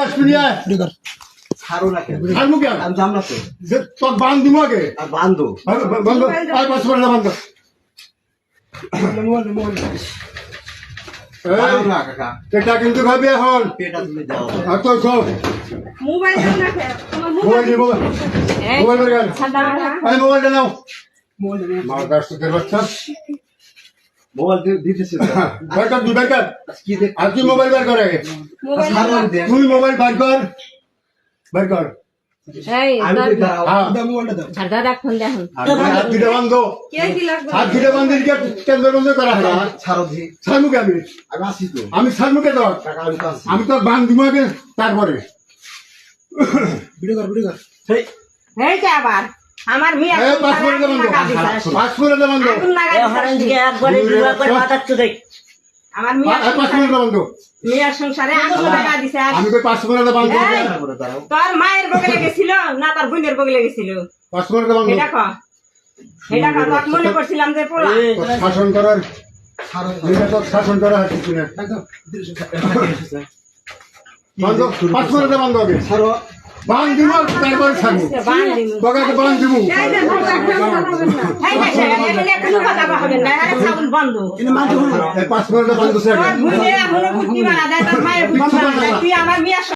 আসবি না ছাড়ো না কেন? ছাড়বো কেন? আমি জানলা তো যে তোর বান দিব আগে আর বান্ধব বন্ধ আর পাসপোর্ট বন্ধ দাও না কাকা, এটা কিন্তু খাবি এখন পেটা তুমি দাও। আর তোর সব মোবাইল দাও না কেন? তোমার মোবাইল দিব মোবাইল বের কর ছাড়া এই মোবাইলটা নাও মার কাছ থেকে বাচ্চা মোবাইল দিতেছি তো। বের কর তুই বের কর কি দেখ আর তুই মোবাইল বের কর আগে মোবাইল ছাড়ো আমি দেখ। তুই মোবাইল বের কর বের কর এই আমি তো দাও। হ্যাঁ ছাড়া রাখ ফোন দেখুন হাত দুটো বন্ধ কে কি লাগবে হাত দুটো বন্ধ দিকে কেন্দ্র বন্ধ করা হয় ছাড়ো দি। ছাড়মুখে আমি আমি আসি তো। আমি ছাড়মুখে তোর কাকা আমি তো আসি। আমি তোর বান দিব আগে তারপরে ভিডিও কর। সেই এই কে আবার আমার মিয়া এই পাসপোর্টটা বন্ধ পাসপোর্টটা বন্ধ আমার মিয়া পাসপোর্টটা বন্ধ মিয়া সংসারে আগুন লাগা দিছে আর আমি তো পাসপোর্টটা বন্ধ এই, করে দাও। তোর মায়ের বগলে গেছিল না তোর বোনের বগলে গেছিল পাসপোর্টটা বন্ধ এটা কো তোর মনে করছিলাম যে পোলা তোর শাসন করার ছাড়ো। এটা তোর শাসন করা হয় কিছু না বন্ধ পাসপোর্টটা বন্ধ হবে ছাড়ো। বান দিব তারপরে ছাড়বো বান দিমু তোকে তো বান দিব এই যে এই যে এমনি কোনো কথা হবে না আরে সাবুন বন্ধ এই পাসপোর্টটা বন্ধ স্যার তোর বুঝে এখনো বুদ্ধি মারা দেয় তোর মায়ের বুদ্ধি মারা দেয় তুই আমার মিয়া